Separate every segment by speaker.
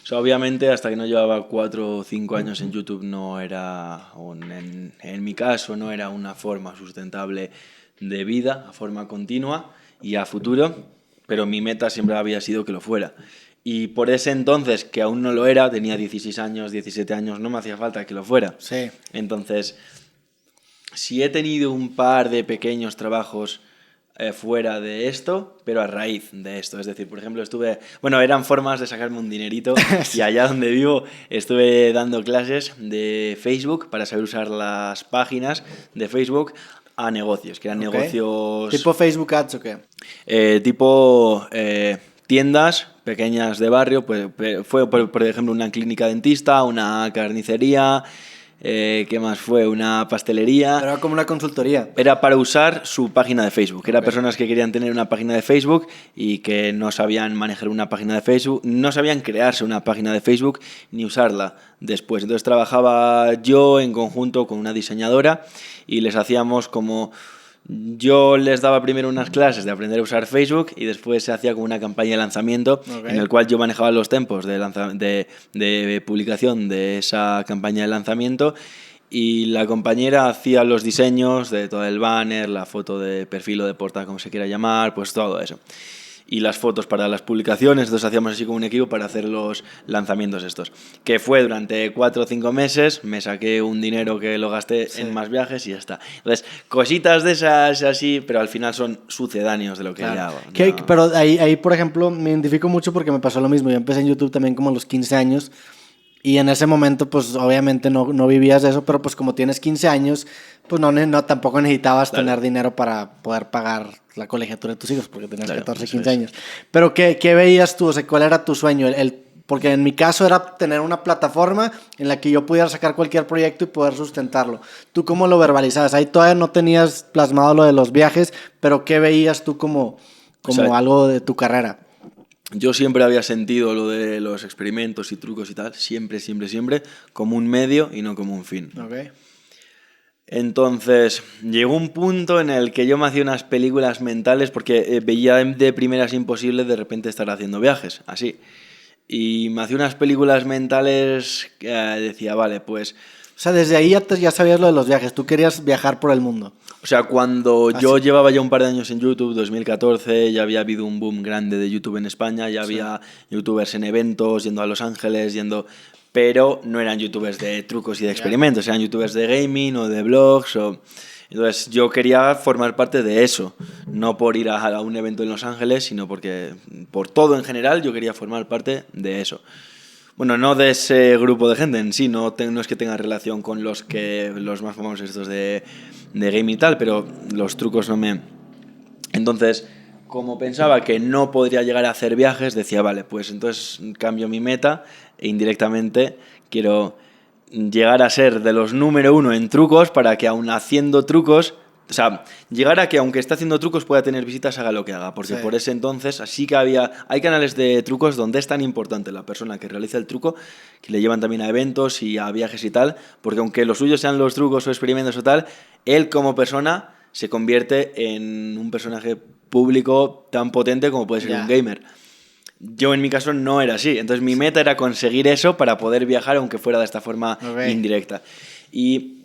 Speaker 1: O sea, obviamente hasta que no llevaba 4 o 5 años en YouTube no era, en mi caso, no era una forma sustentable de vida, a forma continua y a futuro, pero mi meta siempre había sido que lo fuera. Y por ese entonces, que aún no lo era, tenía 16 años, 17 años, no me hacía falta que lo fuera.
Speaker 2: Sí.
Speaker 1: Entonces, si he tenido un par de pequeños trabajos fuera de esto, pero a raíz de esto. Es decir, por ejemplo, eran formas de sacarme un dinerito y allá donde vivo estuve dando clases de Facebook para saber usar las páginas de Facebook a negocios, que eran negocios...
Speaker 2: ¿Tipo Facebook Ads o qué?
Speaker 1: Tipo tiendas pequeñas de barrio, pues fue por ejemplo una clínica dentista, una carnicería, ¿qué más fue? Una pastelería.
Speaker 2: Era como una consultoría.
Speaker 1: Era para usar su página de Facebook. Era personas que querían tener una página de Facebook y que no sabían manejar una página de Facebook, no sabían crearse una página de Facebook ni usarla después. Entonces trabajaba yo en conjunto con una diseñadora y les hacíamos como... Yo les daba primero unas clases de aprender a usar Facebook y después se hacía como una campaña de lanzamiento en el cual yo manejaba los tempos de publicación de esa campaña de lanzamiento y la compañera hacía los diseños de todo el banner, la foto de perfil o de portada, como se quiera llamar, pues todo eso. Y las fotos para las publicaciones, entonces hacíamos así como un equipo para hacer los lanzamientos estos. Que fue durante 4 o 5 meses, me saqué un dinero que lo gasté en más viajes y ya está. Entonces, cositas de esas así, pero al final son sucedáneos de lo que ya hago. No.
Speaker 2: Pero ahí, por ejemplo, me identifico mucho porque me pasó lo mismo. Yo empecé en YouTube también como a los 15 años. Y en ese momento, pues obviamente no vivías de eso, pero pues como tienes 15 años, pues tampoco necesitabas tener dinero para poder pagar la colegiatura de tus hijos, porque tenías 14, 15 años. Pero ¿qué veías tú? O sea, ¿cuál era tu sueño? Porque en mi caso era tener una plataforma en la que yo pudiera sacar cualquier proyecto y poder sustentarlo. ¿Tú cómo lo verbalizabas? Ahí todavía no tenías plasmado lo de los viajes, pero ¿qué veías tú como algo de tu carrera?
Speaker 1: Yo siempre había sentido lo de los experimentos y trucos y tal, siempre, como un medio y no como un fin.
Speaker 2: Okay.
Speaker 1: Entonces, llegó un punto en el que yo me hacía unas películas mentales porque veía de primeras imposible de repente estar haciendo viajes, así. Y me hacía unas películas mentales que decía, vale, pues...
Speaker 2: O sea, desde ahí ya sabías lo de los viajes, tú querías viajar por el mundo.
Speaker 1: O sea, cuando yo llevaba ya un par de años en YouTube, 2014, ya había habido un boom grande de YouTube en España, ya había youtubers en eventos, yendo a Los Ángeles, pero no eran youtubers de trucos y de experimentos, eran youtubers de gaming o de blogs. Entonces yo quería formar parte de eso, no por ir a un evento en Los Ángeles, sino porque por todo en general yo quería formar parte de eso. Bueno, no de ese grupo de gente en sí, no es que tenga relación con los más famosos estos de gaming y tal, pero los trucos no me... Entonces, como pensaba que no podría llegar a hacer viajes, decía, vale, pues entonces cambio mi meta e indirectamente quiero llegar a ser de los número 1 en trucos para que aun haciendo trucos... O sea, llegar a que aunque esté haciendo trucos pueda tener visitas, haga lo que haga. Porque por ese entonces así que hay canales de trucos donde es tan importante la persona que realiza el truco, que le llevan también a eventos y a viajes y tal, porque aunque los suyos sean los trucos o experimentos o tal, él como persona se convierte en un personaje público tan potente como puede ser un gamer. Yo en mi caso no era así, entonces mi meta era conseguir eso para poder viajar aunque fuera de esta forma indirecta. Y...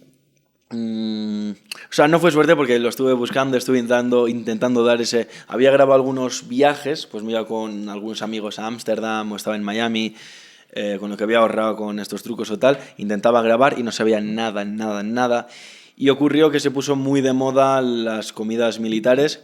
Speaker 1: o sea, no fue suerte porque lo estuve buscando, estuve intentando dar ese... Había grabado algunos viajes, pues me iba con algunos amigos a Ámsterdam o estaba en Miami, con lo que había ahorrado con estos trucos o tal. Intentaba grabar y no sabía nada. Y ocurrió que se puso muy de moda las comidas militares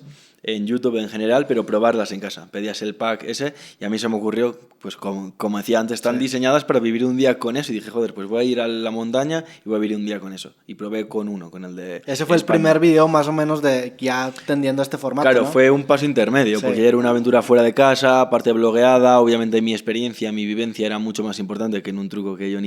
Speaker 1: en YouTube en general, pero probarlas en casa. Pedías el pack ese y a mí se me ocurrió, pues como decía antes, están diseñadas para vivir un día con eso. Y dije, joder, pues voy a ir a la montaña y voy a vivir un día con eso. Y probé con el de...
Speaker 2: Ese fue España. El primer video más o menos de ya tendiendo a este formato,
Speaker 1: Claro,
Speaker 2: ¿no?
Speaker 1: fue un paso intermedio, porque era una aventura fuera de casa, parte blogueada, obviamente mi experiencia, mi vivencia era mucho más importante que en un truco que yo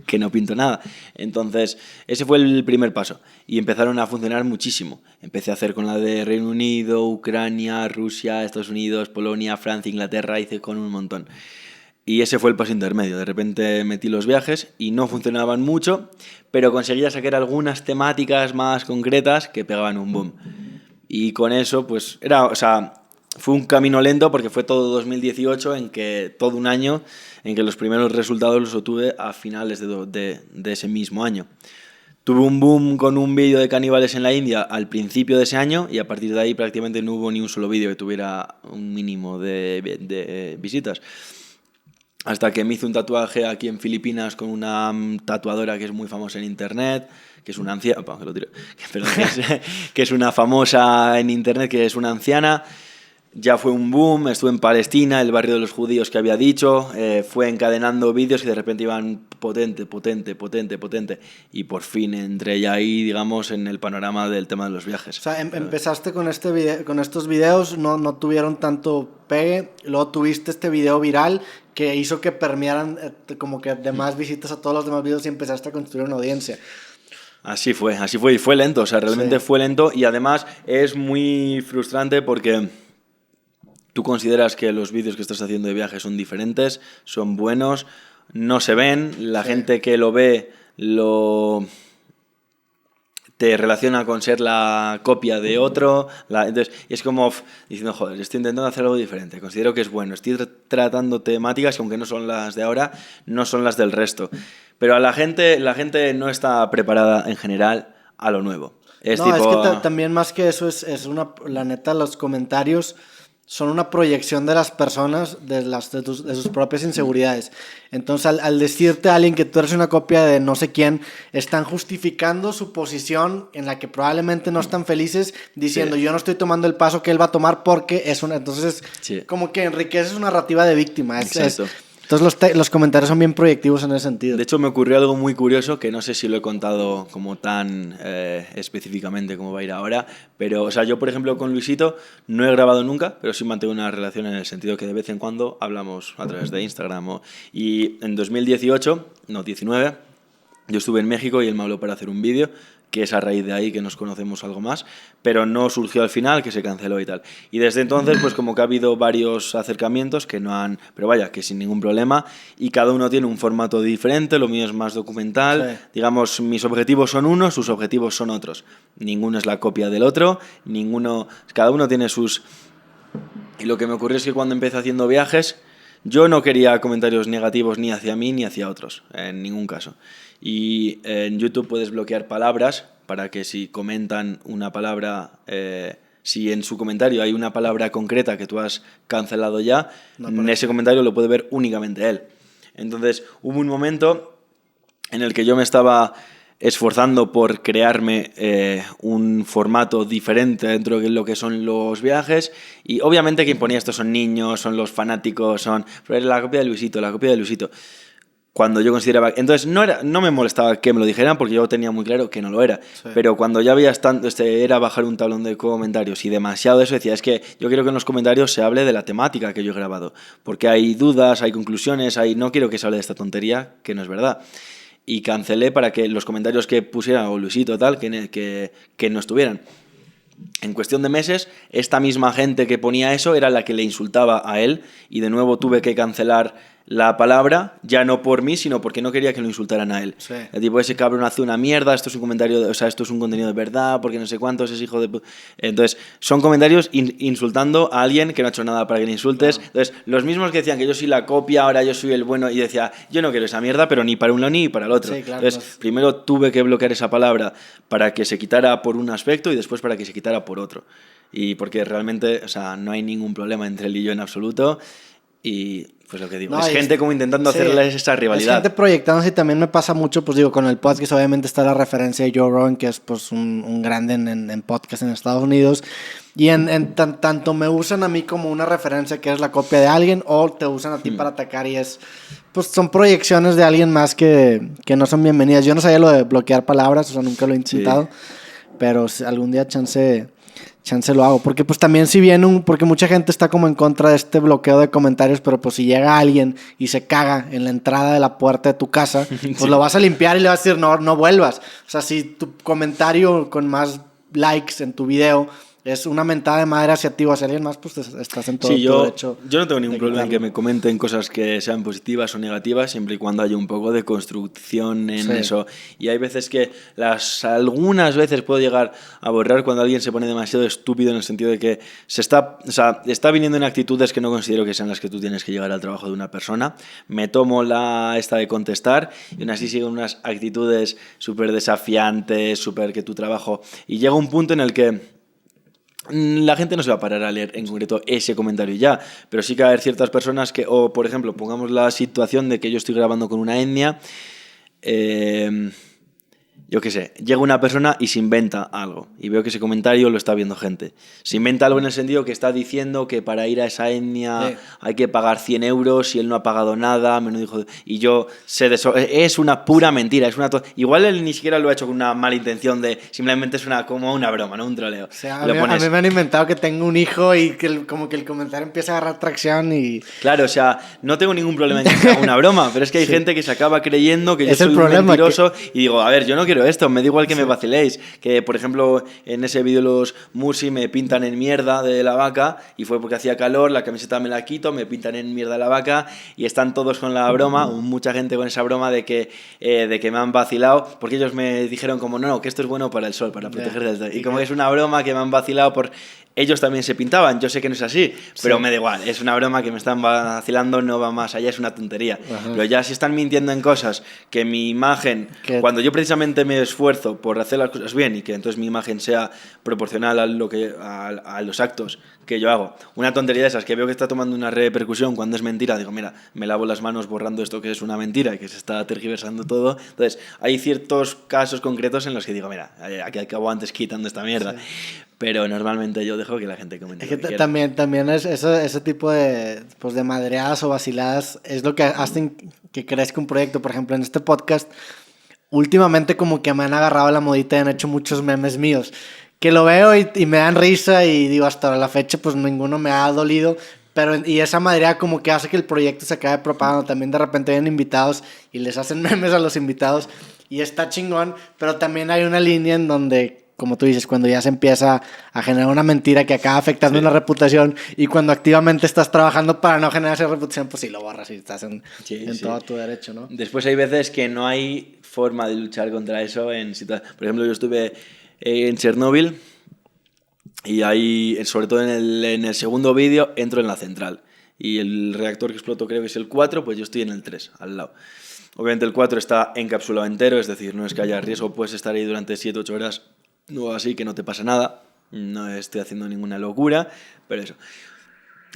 Speaker 1: que no pinto nada. Entonces, ese fue el primer paso. Y empezaron a funcionar muchísimo. Empecé a hacer con la de Reino Unido, Ucrania, Rusia, Estados Unidos, Polonia, Francia, Inglaterra, hice con un montón. Y ese fue el paso intermedio. De repente metí los viajes y no funcionaban mucho, pero conseguía sacar algunas temáticas más concretas que pegaban un boom. Y con eso, pues, fue un camino lento porque fue todo 2018, todo un año, en que los primeros resultados los obtuve a finales de ese mismo año. Tuve un boom con un vídeo de caníbales en la India al principio de ese año y a partir de ahí prácticamente no hubo ni un solo vídeo que tuviera un mínimo de visitas. Hasta que me hice un tatuaje aquí en Filipinas con una tatuadora que es muy famosa en internet, que es una anciana, que es una famosa en internet, que es una anciana. Ya fue un boom, estuve en Palestina, el barrio de los judíos que había dicho, fue encadenando vídeos y de repente iban potente, y por fin entré ya ahí, digamos, en el panorama del tema de los viajes.
Speaker 2: O sea, empezaste con estos videos, no tuvieron tanto pegue, luego tuviste este video viral que hizo que permearan como que demás visitas a todos los demás videos y empezaste a construir una audiencia.
Speaker 1: Así fue, y fue lento, o sea, realmente fue lento y además es muy frustrante porque tú consideras que los vídeos que estás haciendo de viaje son diferentes, son buenos, no se ven, la gente que lo ve te relaciona con ser la copia de otro, entonces es como diciendo, joder, estoy intentando hacer algo diferente, considero que es bueno, estoy tratando temáticas que aunque no son las de ahora, no son las del resto, pero la gente no está preparada en general a lo nuevo.
Speaker 2: Es que también más que eso la neta, los comentarios son una proyección de las personas de sus propias inseguridades. Entonces, al decirte a alguien que tú eres una copia de no sé quién, están justificando su posición en la que probablemente no están felices, diciendo yo no estoy tomando el paso que él va a tomar porque es una... Entonces, como que enriquece su narrativa de víctima. Exacto. Entonces los comentarios son bien proyectivos en ese sentido.
Speaker 1: De hecho, me ocurrió algo muy curioso que no sé si lo he contado como tan específicamente como va a ir ahora, pero, o sea, yo, por ejemplo, con Luisito no he grabado nunca, pero sí mantengo una relación en el sentido que de vez en cuando hablamos a través de Instagram. Y en 2018, no, 19, yo estuve en México y él me habló para hacer un vídeo, que es a raíz de ahí que nos conocemos algo más, pero no surgió al final, que se canceló y tal. Y desde entonces, pues como que ha habido varios acercamientos que no han... Pero vaya, que sin ningún problema, y cada uno tiene un formato diferente, lo mío es más documental, digamos, mis objetivos son unos, sus objetivos son otros. Ninguno es la copia del otro, cada uno tiene sus... Y lo que me ocurrió es que cuando empecé haciendo viajes, yo no quería comentarios negativos ni hacia mí ni hacia otros, en ningún caso. Y en YouTube puedes bloquear palabras para que si comentan una palabra, si en su comentario hay una palabra concreta que tú has cancelado ya, en ese comentario lo puede ver únicamente él. Entonces hubo un momento en el que yo me estaba esforzando por crearme un formato diferente dentro de lo que son los viajes y obviamente quien ponía esto son niños, son los fanáticos, pero era la copia de Luisito. Cuando yo consideraba... Entonces no me molestaba que me lo dijeran porque yo tenía muy claro que no lo era. Sí. Pero cuando ya veías tanto, era bajar un tablón de comentarios y demasiado eso, decía, es que yo quiero que en los comentarios se hable de la temática que yo he grabado. Porque hay dudas, hay conclusiones, no quiero que se hable de esta tontería que no es verdad. Y cancelé para que los comentarios que pusiera o Luisito tal, que no estuvieran. En cuestión de meses, esta misma gente que ponía eso era la que le insultaba a él y de nuevo tuve que cancelar la palabra, ya no por mí, sino porque no quería que lo insultaran a él. Sí. El tipo, ese cabrón hace una mierda, esto es un comentario, esto es un contenido de verdad, porque no sé cuántos, es hijo de... Entonces, son comentarios insultando a alguien que no ha hecho nada para que le insultes. Claro. Entonces, los mismos que decían que yo soy la copia, ahora yo soy el bueno, y decía, yo no quiero esa mierda, pero ni para uno ni para el otro. Sí, claro, entonces, primero tuve que bloquear esa palabra para que se quitara por un aspecto y después para que se quitara por otro. Y porque realmente, o sea, no hay ningún problema entre él y yo en absoluto. Y pues lo que digo, es gente como intentando hacerles esa rivalidad.
Speaker 2: Es gente proyectándose y también me pasa mucho, pues digo, con el podcast obviamente está la referencia de Joe Rogan, que es pues un grande en podcast en Estados Unidos. Y tanto me usan a mí como una referencia que es la copia de alguien o te usan a ti para atacar y pues son proyecciones de alguien más que no son bienvenidas. Yo no sabía lo de bloquear palabras, o sea, nunca lo he intentado, pero algún día chance lo hago, porque pues también si viene porque mucha gente está como en contra de este bloqueo de comentarios, pero pues si llega alguien y se caga en la entrada de la puerta de tu casa, pues lo vas a limpiar y le vas a decir no vuelvas. O sea, si tu comentario con más likes en tu video es una mentada de madre hacia ti o hacia alguien más, pues estás en todo
Speaker 1: Sí,
Speaker 2: tu derecho.
Speaker 1: yo no tengo ningún
Speaker 2: de
Speaker 1: problema en que
Speaker 2: quitarlo.
Speaker 1: me comenten cosas que sean positivas o negativas, siempre y cuando haya un poco de construcción en
Speaker 2: Sí.
Speaker 1: eso. Y hay veces que algunas veces puedo llegar a borrar cuando alguien se pone demasiado estúpido, en el sentido de que está viniendo en actitudes que no considero que sean las que tú tienes que llegar al trabajo de una persona. Me tomo esta de contestar y aún así siguen unas actitudes súper desafiantes, súper que tu trabajo... Y llega un punto en el que la gente no se va a parar a leer en concreto ese comentario ya, pero sí que va a haber ciertas personas que, o por ejemplo, pongamos la situación de que yo estoy grabando con una etnia, yo qué sé, llega una persona y se inventa algo, y veo que ese comentario lo está viendo gente. Se inventa algo en el sentido que está diciendo que para ir a esa etnia hay que pagar 100 euros y él no ha pagado nada, y yo es una pura mentira, igual él ni siquiera lo ha hecho con una mala intención simplemente es como una broma, ¿no? Un troleo.
Speaker 2: O sea, a mí me han inventado que tengo un hijo y que como que el comentario empieza a agarrar tracción y...
Speaker 1: Claro, o sea, no tengo ningún problema en que sea una broma, pero es que hay gente que se acaba creyendo que yo soy un mentiroso y digo, a ver, yo no quiero esto, me da igual que me vaciléis. Que, por ejemplo, en ese vídeo los Mursi me pintan en mierda de la vaca y fue porque hacía calor, la camiseta me la quito, me pintan en mierda de la vaca y están todos con la broma, mucha gente con esa broma de que me han vacilado, porque ellos me dijeron como, no, que esto es bueno para el sol, para proteger del sol. Y como es una broma que me han vacilado por... Ellos también se pintaban, yo sé que no es así, pero me da igual, es una broma que me están vacilando, no va más allá, es una tontería. Ajá. Pero ya si están mintiendo en cosas, que mi imagen, cuando yo precisamente me esfuerzo por hacer las cosas bien y que entonces mi imagen sea proporcional a los actos que yo hago, una tontería de esas que veo que está tomando una repercusión cuando es mentira, digo, mira, me lavo las manos borrando esto que es una mentira y que se está tergiversando todo. Entonces, hay ciertos casos concretos en los que digo, mira, aquí acabo antes quitando esta mierda. Sí. Pero normalmente yo dejo que la gente comente.
Speaker 2: Es que también es ese tipo de madreadas o vaciladas es lo que hacen que crezca un proyecto. Por ejemplo, en este podcast, últimamente como que me han agarrado la modita y han hecho muchos memes míos. Que lo veo y me dan risa y digo, hasta la fecha pues ninguno me ha dolido. Y esa madreada como que hace que el proyecto se acabe propagando. También de repente vienen invitados y les hacen memes a los invitados. Y está chingón, pero también hay una línea en donde... como tú dices, cuando ya se empieza a generar una mentira que acaba afectando una reputación y cuando activamente estás trabajando para no generar esa reputación, pues sí lo borras y estás en todo tu derecho, ¿no?
Speaker 1: Después hay veces que no hay forma de luchar contra eso por ejemplo, yo estuve en Chernóbil y ahí, sobre todo en el segundo vídeo, entro en la central y el reactor que explotó creo que es el 4, pues yo estoy en el 3, al lado. Obviamente el 4 está encapsulado entero, es decir, no es que haya riesgo, puedes estar ahí durante 7-8 horas, no así que no te pasa nada, no estoy haciendo ninguna locura, pero eso.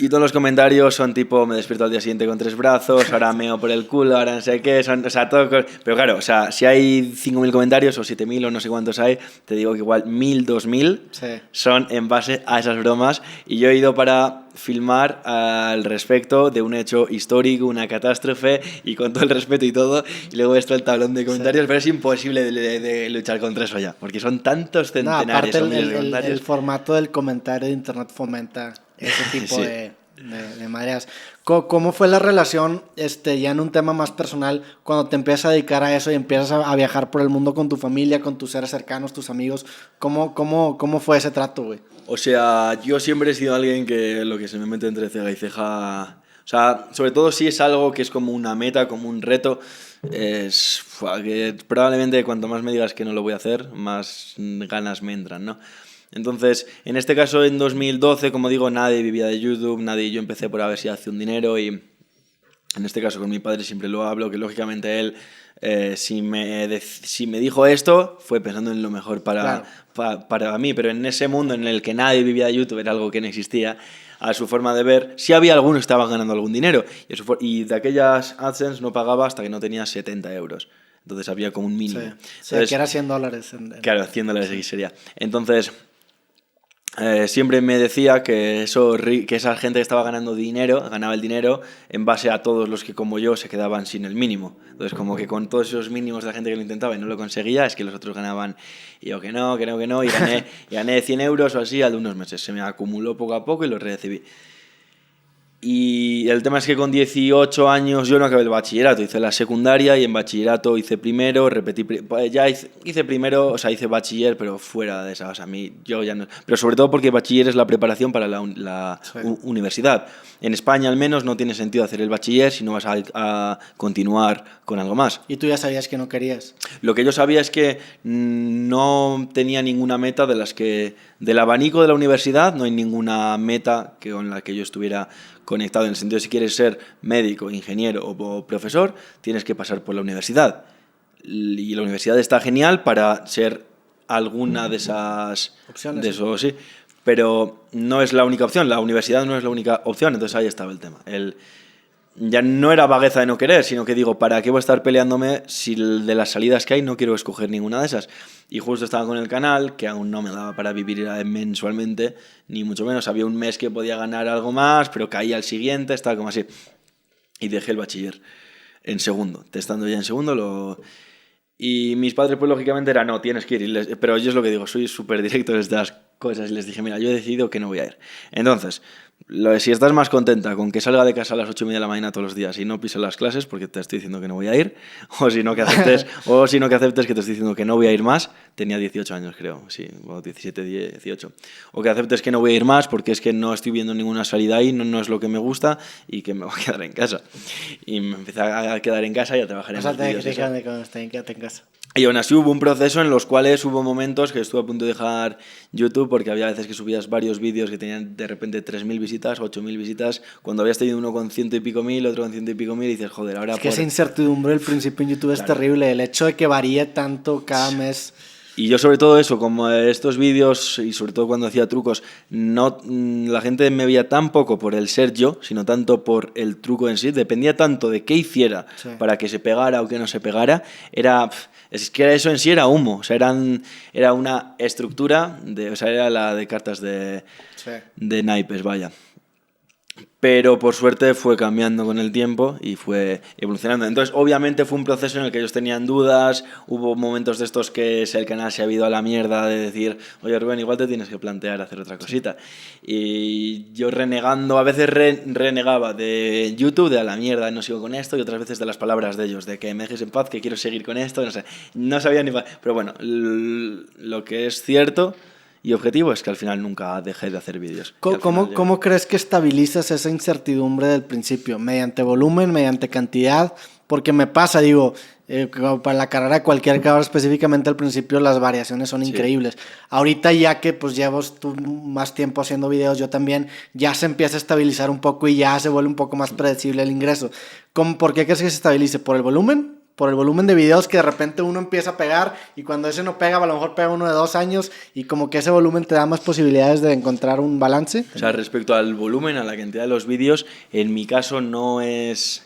Speaker 1: Y todos los comentarios son tipo, me despierto al día siguiente con 3 brazos, ahora meo por el culo, ahora no sé qué, o sea, todo. Pero claro, o sea, si hay 5.000 comentarios o 7.000 o no sé cuántos hay, te digo que igual 1.000, 2.000 son en base a esas bromas. Y yo he ido para filmar al respecto de un hecho histórico, una catástrofe, y con todo el respeto y todo, y luego esto el tablón de comentarios, pero es imposible de luchar contra eso ya, porque son tantos centenares o miles de comentarios.
Speaker 2: El formato del comentario de internet fomenta ese tipo de mareas. ¿Cómo fue la relación, ya en un tema más personal, cuando te empiezas a dedicar a eso y empiezas a viajar por el mundo con tu familia, con tus seres cercanos, tus amigos? ¿Cómo fue ese trato, güey?
Speaker 1: O sea, yo siempre he sido alguien que lo que se me mete entre ceja y ceja... O sea, sobre todo si es algo que es como una meta, como un reto, es que probablemente cuanto más me digas que no lo voy a hacer, más ganas me entran, ¿no? Entonces, en este caso, en 2012, como digo, nadie vivía de YouTube, yo empecé por a ver si hacía un dinero y en este caso con mi padre siempre lo hablo, que lógicamente él, si me dijo esto, fue pensando en lo mejor para mí, pero en ese mundo en el que nadie vivía de YouTube, era algo que no existía, a su forma de ver, sí había algunos que estaban ganando algún dinero y de aquellas AdSense no pagaba hasta que no tenía 70 euros. Entonces había como un mínimo.
Speaker 2: Entonces, que era $100.
Speaker 1: Claro, $100 aquí sería. Entonces... siempre me decía que esa gente que estaba ganando dinero, ganaba el dinero en base a todos los que como yo se quedaban sin el mínimo. Entonces como que con todos esos mínimos de la gente que lo intentaba y no lo conseguía, es que los otros ganaban y yo que no, y gané 100 euros o así al de unos meses. Se me acumuló poco a poco y lo recibí. Y el tema es que con 18 años yo no acabé el bachillerato, hice la secundaria y en bachillerato hice primero, repetí, ya hice primero, o sea, hice bachiller, pero fuera de esa, o sea, a mí, yo ya no, pero sobre todo porque bachiller es la preparación para la
Speaker 2: Sí.
Speaker 1: universidad. En España al menos no tiene sentido hacer el bachiller si no vas a continuar con algo más.
Speaker 2: Y tú ya sabías que no querías.
Speaker 1: Lo que yo sabía es que no tenía ninguna meta de las que... Del abanico de la universidad no hay ninguna meta con la que yo estuviera conectado. En el sentido de si quieres ser médico, ingeniero o profesor, tienes que pasar por la universidad. Y la universidad está genial para ser alguna de esas...
Speaker 2: Opciones.
Speaker 1: De eso, sí. Pero no es la única opción. La universidad no es la única opción. Entonces ahí estaba el tema. Ya no era vagueza de no querer, sino que digo, ¿para qué voy a estar peleándome si de las salidas que hay no quiero escoger ninguna de esas? Y justo estaba con el canal, que aún no me daba para vivir mensualmente, ni mucho menos. Había un mes que podía ganar algo más, pero caía al siguiente, estaba como así. Y dejé el bachiller en segundo. Estando ya en segundo, Y mis padres, pues lógicamente era, no, tienes que ir. Pero yo es lo que digo, soy súper directo en estas cosas. Y les dije, mira, yo he decidido que no voy a ir. Entonces, si estás más contenta con que salga de casa a las 8:30 de la mañana todos los días y no pise las clases porque te estoy diciendo que no voy a ir, o si no que aceptes que te estoy diciendo que no voy a ir más, tenía 18 años creo, sí, o 17, 18, o que aceptes que no voy a ir más porque es que no estoy viendo ninguna salida ahí, no es lo que me gusta y que me voy a quedar en casa. Y me empecé a quedar en casa y a trabajar en los vídeos.
Speaker 2: Quédate en casa.
Speaker 1: Y aún así hubo un proceso en los cuales hubo momentos que estuve a punto de dejar YouTube porque había veces que subías varios vídeos que tenían de repente 3.000 visitas, 8.000 visitas, cuando habías tenido uno con 100 y pico mil, otro con 100 y pico mil y dices, joder, ahora...
Speaker 2: Es que esa incertidumbre al principio en YouTube es terrible, el hecho de que varíe tanto cada mes...
Speaker 1: Y yo sobre todo eso, como estos vídeos y sobre todo cuando hacía trucos, la gente me veía tan poco por el ser yo, sino tanto por el truco en sí, dependía tanto de qué hiciera para que se pegara o que no se pegara, es que eso en sí era humo, o sea, era una estructura, o sea, era la de cartas de naipes, vaya. Pero por suerte fue cambiando con el tiempo y fue evolucionando. Entonces, obviamente fue un proceso en el que ellos tenían dudas, hubo momentos de estos que el canal se ha ido a la mierda de decir, oye Rubén, igual te tienes que plantear hacer otra cosita. Y yo renegando, a veces renegaba de YouTube, de a la mierda, no sigo con esto, y otras veces de las palabras de ellos, de que me dejes en paz, que quiero seguir con esto, no sé, no sabía ni... Pero bueno, lo que es cierto... Y objetivo es que al final nunca dejé de hacer vídeos.
Speaker 2: ¿Cómo crees que estabilizas esa incertidumbre del principio? ¿Mediante volumen, mediante cantidad? Porque me pasa, digo, para la carrera de cualquier carrera específicamente al principio las variaciones son increíbles. Ahorita ya que pues llevas tú más tiempo haciendo videos, yo también, ya se empieza a estabilizar un poco y ya se vuelve un poco más predecible el ingreso. ¿Por qué crees que se estabilice? ¿Por el volumen? Por el volumen de videos que de repente uno empieza a pegar y cuando ese no pega, a lo mejor pega uno de 2 años y como que ese volumen te da más posibilidades de encontrar un balance.
Speaker 1: O sea, respecto al volumen, a la cantidad de los vídeos, en mi caso no es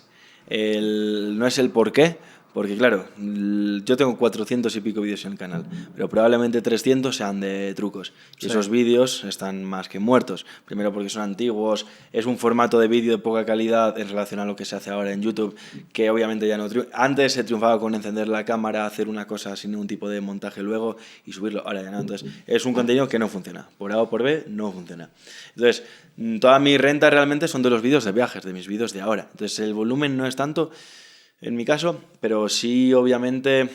Speaker 1: el por qué, porque claro, yo tengo 400 y pico vídeos en el canal, pero probablemente 300 sean de trucos. Y esos vídeos están más que muertos. Primero porque son antiguos, es un formato de vídeo de poca calidad en relación a lo que se hace ahora en YouTube, que obviamente ya no antes se triunfaba con encender la cámara, hacer una cosa sin ningún tipo de montaje luego y subirlo, ahora ya no. Entonces es un contenido que no funciona, por A o por B no funciona. Entonces toda mi renta realmente son de los vídeos de viajes, de mis vídeos de ahora. Entonces el volumen no es tanto en mi caso, pero sí obviamente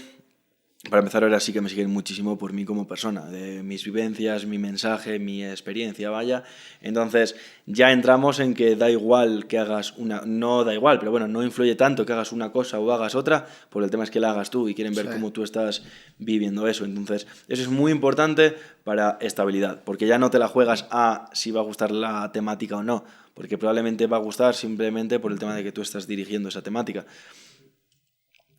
Speaker 1: Para empezar, ahora sí que me siguen muchísimo por mí como persona, de mis vivencias, mi mensaje, mi experiencia, vaya. Entonces, ya entramos en que da igual que hagas una... No da igual, pero bueno, no influye tanto que hagas una cosa o hagas otra, por el tema es que la hagas tú y quieren ver cómo tú estás viviendo eso. Entonces, eso es muy importante para estabilidad, porque ya no te la juegas a si va a gustar la temática o no, porque probablemente va a gustar simplemente por el tema de que tú estás dirigiendo esa temática.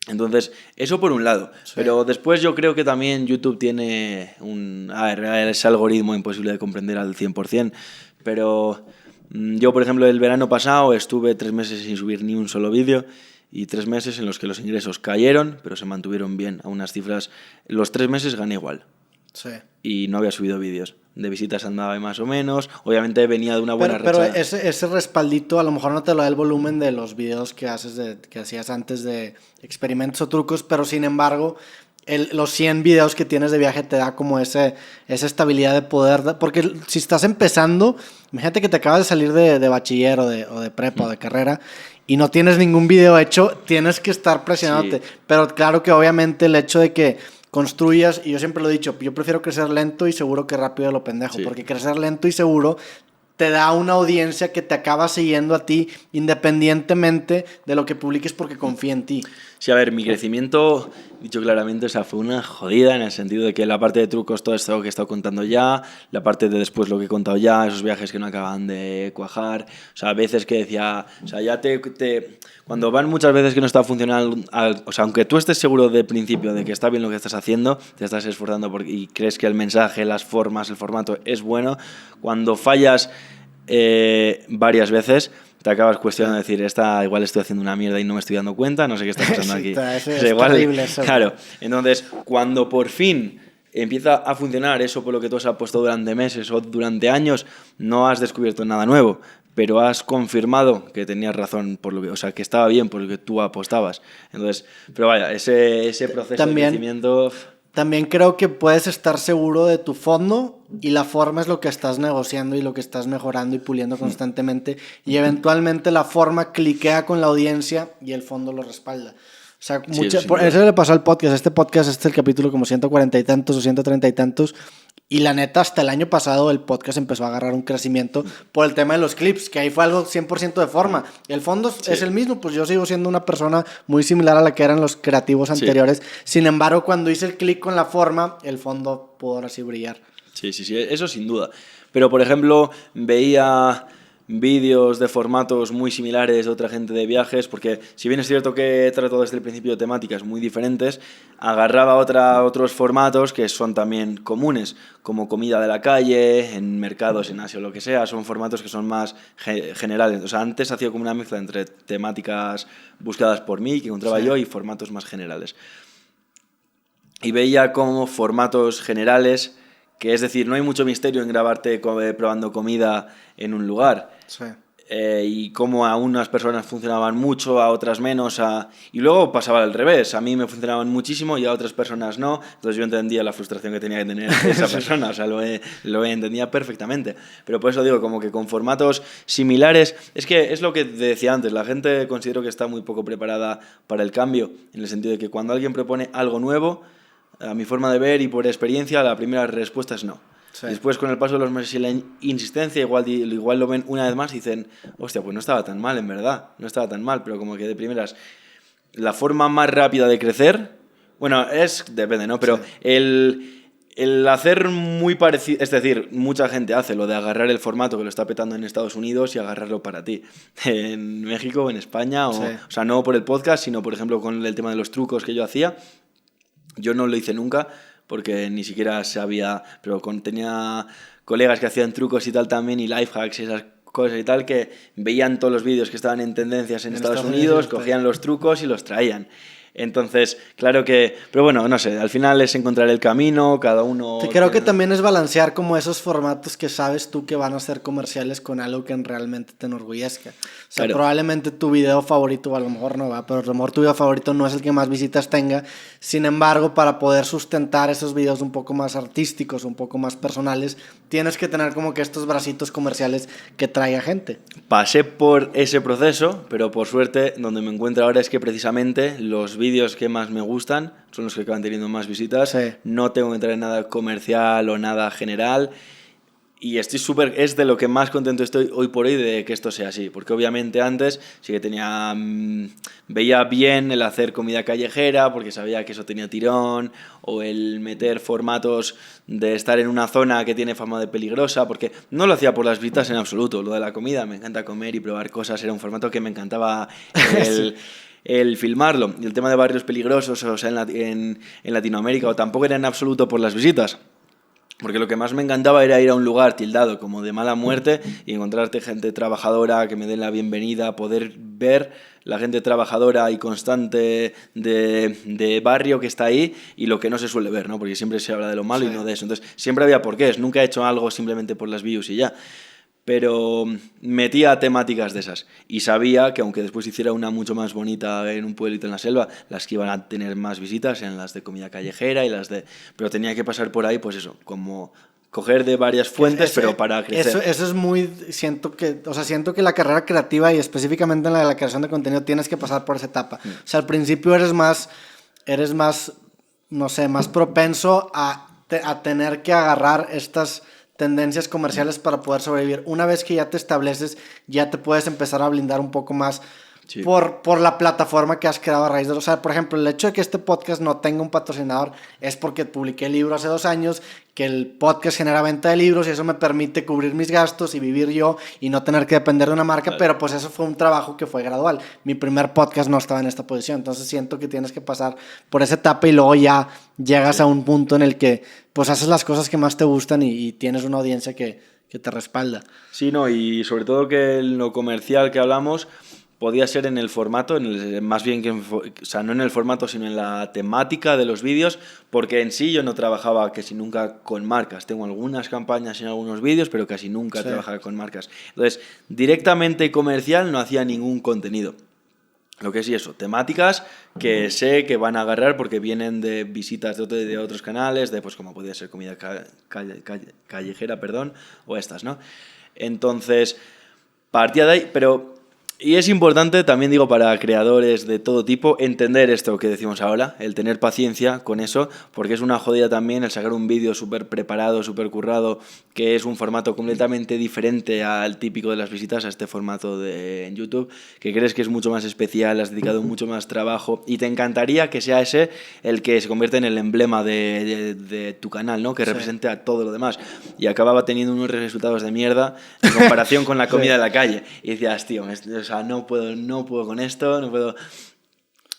Speaker 1: Entonces, eso por un lado. Sí. Pero después yo creo que también YouTube tiene un... A ver, ese algoritmo imposible de comprender al 100%, pero yo, por ejemplo, el verano pasado estuve 3 meses sin subir ni un solo vídeo y 3 meses en los que los ingresos cayeron, pero se mantuvieron bien a unas cifras. Los 3 meses gané igual.
Speaker 2: Sí.
Speaker 1: Y no había subido vídeos. De visitas andaba más o menos. Obviamente venía de una buena racha.
Speaker 2: Pero ese respaldito a lo mejor no te lo da el volumen de los videos que hacías antes de experimentos o trucos, pero sin embargo los 100 videos que tienes de viaje te da como esa estabilidad de poder, porque si estás empezando, imagínate que te acabas de salir de bachiller o de prepa o de carrera y no tienes ningún video hecho, tienes que estar presionándote. Sí. Pero claro que obviamente el hecho de que construyas, y yo siempre lo he dicho, yo prefiero crecer lento y seguro que rápido lo pendejo, sí. Porque crecer lento y seguro te da una audiencia que te acaba siguiendo a ti independientemente de lo que publiques porque confía en ti.
Speaker 1: Sí, a ver, mi crecimiento, dicho claramente, o sea, fue una jodida en el sentido de que la parte de trucos, todo esto que he estado contando ya, la parte de después lo que he contado ya, esos viajes que no acaban de cuajar, o sea, a veces que decía, o sea, ya cuando van muchas veces que no está funcionando, o sea, aunque tú estés seguro de principio de que está bien lo que estás haciendo, te estás esforzando y crees que el mensaje, las formas, el formato es bueno, cuando fallas varias veces, te acabas cuestionando de decir, igual estoy haciendo una mierda y no me estoy dando cuenta, no sé qué está pasando aquí.
Speaker 2: Es igual, terrible eso.
Speaker 1: Claro, entonces, cuando por fin empieza a funcionar eso por lo que tú has apostado durante meses o durante años, no has descubierto nada nuevo, pero has confirmado que tenías razón, o sea, que estaba bien por lo que tú apostabas. Entonces, pero vaya, ese proceso de crecimiento...
Speaker 2: También creo que puedes estar seguro de tu fondo y la forma es lo que estás negociando y lo que estás mejorando y puliendo constantemente y eventualmente la forma cliquea con la audiencia y el fondo lo respalda. O sea, eso le pasó al podcast. Este podcast es el capítulo como 140 y tantos o 130 y tantos. Y la neta, hasta el año pasado el podcast empezó a agarrar un crecimiento por el tema de los clips, que ahí fue algo 100% de forma. El fondo es el mismo, pues yo sigo siendo una persona muy similar a la que eran los creativos anteriores. Sí. Sin embargo, cuando hice el clic con la forma, el fondo pudo ahora sí brillar.
Speaker 1: Sí, eso sin duda. Pero, por ejemplo, veía vídeos de formatos muy similares de otra gente de viajes, porque si bien es cierto que trato desde el principio temáticas muy diferentes, agarraba otros formatos que son también comunes, como comida de la calle, en mercados, en Asia o lo que sea, son formatos que son más generales. O sea, antes hacía como una mezcla entre temáticas buscadas por mí, que encontraba yo, y formatos más generales. Y veía como formatos generales, que es decir, no hay mucho misterio en grabarte probando comida en un lugar.
Speaker 2: Sí.
Speaker 1: Y cómo a unas personas funcionaban mucho, a otras menos. Y luego pasaba al revés. A mí me funcionaban muchísimo y a otras personas no. Entonces yo entendía la frustración que tenía que tener esa persona. O sea, lo entendía perfectamente. Pero por eso digo, como que con formatos similares... Es que es lo que decía antes. La gente considero que está muy poco preparada para el cambio. En el sentido de que cuando alguien propone algo nuevo, a mi forma de ver y por experiencia, la primera respuesta es no. Sí. Después, con el paso de los meses y la insistencia, igual lo ven una vez más y dicen, hostia, pues no estaba tan mal, en verdad, no estaba tan mal, pero como que de primeras, la forma más rápida de crecer, bueno, depende, ¿no? Pero sí. El hacer muy parecido, es decir, mucha gente hace lo de agarrar el formato que lo está petando en Estados Unidos y agarrarlo para ti, en México o en España,
Speaker 2: sí.
Speaker 1: O sea, no por el podcast, sino, por ejemplo, con el tema de los trucos que yo hacía. Yo no lo hice nunca porque ni siquiera sabía, pero tenía colegas que hacían trucos y tal también y life hacks y esas cosas y tal que veían todos los vídeos que estaban en tendencias en Estados Unidos, cogían los trucos y los traían. Entonces, claro que... Pero bueno, no sé, al final es encontrar el camino, cada uno...
Speaker 2: Creo que también es balancear como esos formatos que sabes tú que van a ser comerciales con algo que realmente te enorgullezca. O sea, claro. Probablemente tu video favorito, a lo mejor no va, pero a lo mejor tu video favorito no es el que más visitas tenga. Sin embargo, para poder sustentar esos videos un poco más artísticos, un poco más personales, tienes que tener como que estos bracitos comerciales que traiga gente.
Speaker 1: Pasé por ese proceso, pero por suerte, donde me encuentro ahora es que precisamente los vídeos que más me gustan son los que acaban teniendo más visitas.
Speaker 2: Sí.
Speaker 1: No tengo que entrar en nada comercial o nada general. Y es de lo que más contento estoy hoy por hoy de que esto sea así. Porque obviamente antes sí que veía bien el hacer comida callejera, porque sabía que eso tenía tirón, o el meter formatos de estar en una zona que tiene fama de peligrosa, porque no lo hacía por las visitas en absoluto. Lo de la comida, me encanta comer y probar cosas, era un formato que me encantaba el filmarlo. Y el tema de barrios peligrosos, o sea, en Latinoamérica, o tampoco era en absoluto por las visitas. Porque lo que más me encantaba era ir a un lugar tildado como de mala muerte y encontrarte gente trabajadora que me den la bienvenida, poder ver la gente trabajadora y constante de barrio que está ahí y lo que no se suele ver, ¿no? Porque siempre se habla de lo malo, sí, y no de eso. Entonces, siempre había porqués. Nunca he hecho algo simplemente por las views y ya. pero metía temáticas de esas. Y sabía que aunque después hiciera una mucho más bonita en un pueblito en la selva, las que iban a tener más visitas eran las de comida callejera y las de... Pero tenía que pasar por ahí, pues eso, como coger de varias fuentes, pero para crecer.
Speaker 2: Eso es muy... siento que la carrera creativa y específicamente en la de la creación de contenido tienes que pasar por esa etapa. O sea, al principio eres más, no sé, más propenso a tener que agarrar estas tendencias comerciales para poder sobrevivir. Una vez que ya te estableces, ya te puedes empezar a blindar un poco más sí. por la plataforma que has creado a raíz de... O sea, por ejemplo, el hecho de que este podcast no tenga un patrocinador es porque publiqué el libro hace 2 años, que el podcast genera venta de libros y eso me permite cubrir mis gastos y vivir yo y no tener que depender de una marca, pero pues eso fue un trabajo que fue gradual. Mi primer podcast no estaba en esta posición, entonces siento que tienes que pasar por esa etapa y luego ya llegas sí. a un punto en el que pues haces las cosas que más te gustan y tienes una audiencia que te respalda.
Speaker 1: Sí, no, y sobre todo que en lo comercial que hablamos podía ser en el formato, más bien que, o sea, no en el formato, sino en la temática de los vídeos, porque en sí yo no trabajaba casi nunca con marcas. Tengo algunas campañas en algunos vídeos, pero casi nunca sí. trabajaba con marcas. Entonces, directamente comercial no hacía ningún contenido. Lo que sí, eso, temáticas que sé que van a agarrar porque vienen de visitas de otros canales, de pues como podía ser comida callejera, perdón, o estas, ¿no? Entonces, partía de ahí, pero... Y es importante, también digo, para creadores de todo tipo, entender esto que decimos ahora, el tener paciencia con eso, porque es una jodida también el sacar un vídeo súper preparado, súper currado, que es un formato completamente diferente al típico de las visitas, a este formato en YouTube, que crees que es mucho más especial, has dedicado mucho más trabajo y te encantaría que sea ese el que se convierte en el emblema de tu canal, ¿no? Que sí. represente a todo lo demás. Y acababa teniendo unos resultados de mierda en comparación con la comida sí. de la calle. Y decías, tío, o sea, no puedo con esto, no puedo...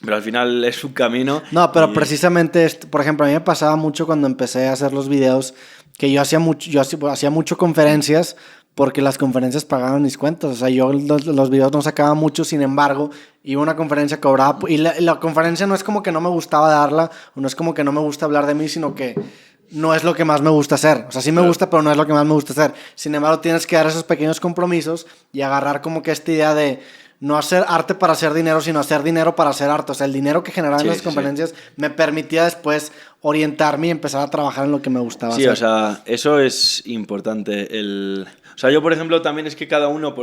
Speaker 1: Pero al final es un camino.
Speaker 2: No, pero precisamente, por ejemplo, a mí me pasaba mucho cuando empecé a hacer los videos, que yo hacía mucho conferencias, porque las conferencias pagaban mis cuentas. O sea, yo los videos no sacaba mucho, sin embargo, iba a una conferencia, cobraba... Y la conferencia no es como que no me gustaba darla, o no es como que no me gusta hablar de mí, sino que... no es lo que más me gusta hacer. O sea, sí me gusta, pero no es lo que más me gusta hacer. Sin embargo, tienes que dar esos pequeños compromisos y agarrar como que esta idea de no hacer arte para hacer dinero, sino hacer dinero para hacer arte. O sea, el dinero que generaba en las conferencias me permitía después orientarme y empezar a trabajar en lo que me gustaba hacer.
Speaker 1: Sí, o sea, eso es importante. O sea, yo, por ejemplo, también es que cada uno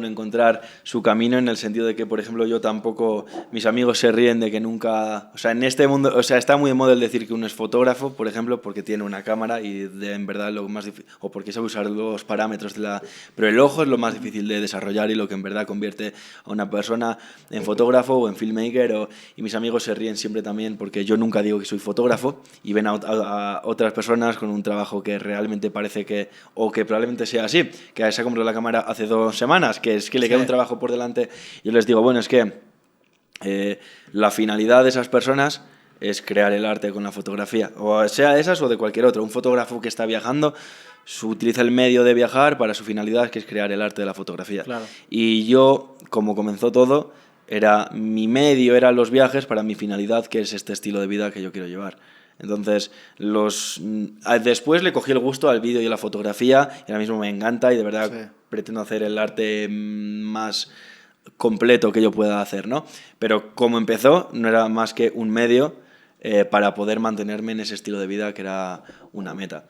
Speaker 1: encontrar su camino, en el sentido de que, por ejemplo, yo tampoco... Mis amigos se ríen de que nunca... O sea, en este mundo... O sea, está muy de moda el decir que uno es fotógrafo, por ejemplo, porque tiene una cámara y en verdad lo más difícil... O porque sabe usar los parámetros de la... Pero el ojo es lo más difícil de desarrollar y lo que en verdad convierte a una persona en fotógrafo o en filmmaker. Y mis amigos se ríen siempre también porque yo nunca digo que soy fotógrafo y ven a otras personas con un trabajo que realmente parece que... O que probablemente sea así, que se ha comprado la cámara hace 2 semanas, que es que le queda un trabajo por delante. Yo les digo, bueno, es que la finalidad de esas personas es crear el arte con la fotografía, o sea esas o de cualquier otro. Un fotógrafo que está viajando utiliza el medio de viajar para su finalidad, que es crear el arte de la fotografía. Claro. Y yo, como comenzó todo, mi medio eran los viajes para mi finalidad, que es este estilo de vida que yo quiero llevar. Entonces, después le cogí el gusto al vídeo y a la fotografía, y ahora mismo me encanta y de verdad pretendo hacer el arte más completo que yo pueda hacer, ¿no? Pero como empezó, no era más que un medio para poder mantenerme en ese estilo de vida que era una meta.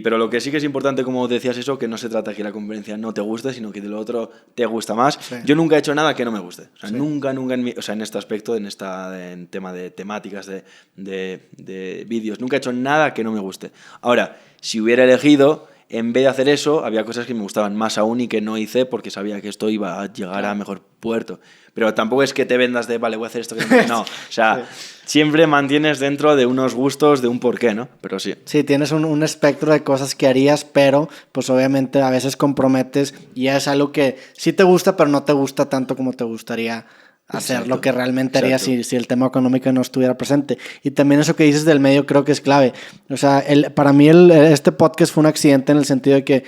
Speaker 1: Pero lo que sí que es importante, como decías eso, que no se trata de que la conferencia no te guste, sino que de lo otro te gusta más. Sí. Yo nunca he hecho nada que no me guste. O sea, nunca en este aspecto, en tema de temáticas, de vídeos, nunca he hecho nada que no me guste. Ahora, si hubiera elegido... En vez de hacer eso, había cosas que me gustaban más aún y que no hice porque sabía que esto iba a llegar a mejor puerto. Pero tampoco es que te vendas de, vale, voy a hacer esto. No, o sea, siempre mantienes dentro de unos gustos, de un porqué, ¿no? Pero sí.
Speaker 2: Sí, tienes un espectro de cosas que harías, pero pues obviamente a veces comprometes y es algo que sí te gusta, pero no te gusta tanto como te gustaría hacer lo que realmente haría si el tema económico no estuviera presente. Y también eso que dices del medio creo que es clave. O sea, para mí este podcast fue un accidente en el sentido de que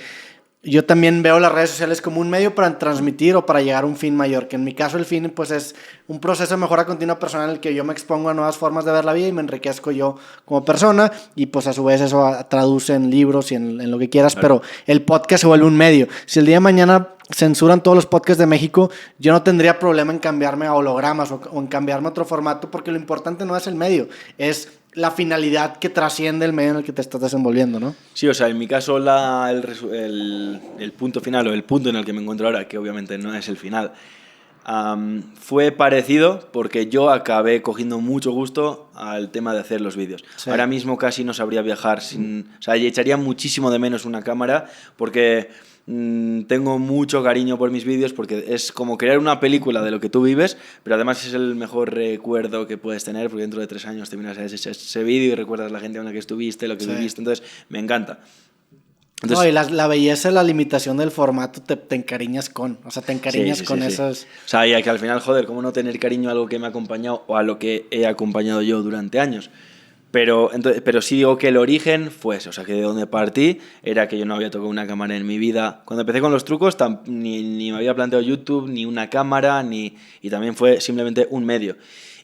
Speaker 2: yo también veo las redes sociales como un medio para transmitir o para llegar a un fin mayor, que en mi caso el fin pues es un proceso de mejora continua personal en el que yo me expongo a nuevas formas de ver la vida y me enriquezco yo como persona y pues a su vez eso traduce en libros y en lo que quieras, claro. Pero el podcast se vuelve un medio. Si el día de mañana censuran todos los podcasts de México, yo no tendría problema en cambiarme a hologramas o en cambiarme a otro formato, porque lo importante no es el medio, es la finalidad que trasciende el medio en el que te estás desenvolviendo, ¿no?
Speaker 1: Sí, o sea, en mi caso el punto final o el punto en el que me encuentro ahora, que obviamente no es el final, fue parecido porque yo acabé cogiendo mucho gusto al tema de hacer los vídeos. Sí. Ahora mismo casi no sabría viajar sin... O sea, echaría muchísimo de menos una cámara porque... tengo mucho cariño por mis vídeos porque es como crear una película de lo que tú vives, pero además es el mejor recuerdo que puedes tener porque dentro de 3 años te miras ese vídeo y recuerdas la gente con la que estuviste, lo que viviste, entonces me encanta.
Speaker 2: Entonces, no, y la belleza, la limitación del formato te encariñas con, o sea, te encariñas con esos...
Speaker 1: O sea, y que al final, joder, ¿cómo no tener cariño a algo que me ha acompañado o a lo que he acompañado yo durante años? Pero sí digo que el origen fue eso, o sea, que de donde partí era que yo no había tocado una cámara en mi vida. Cuando empecé con los trucos ni me había planteado YouTube, ni una cámara, y también fue simplemente un medio.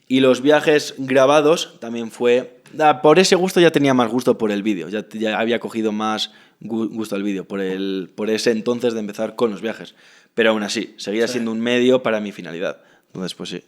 Speaker 1: Y los viajes grabados también fue... por ese gusto ya tenía más gusto por el vídeo, ya había cogido más gusto al vídeo, por ese entonces de empezar con los viajes. Pero aún así, seguía siendo un medio para mi finalidad. Entonces, pues sí.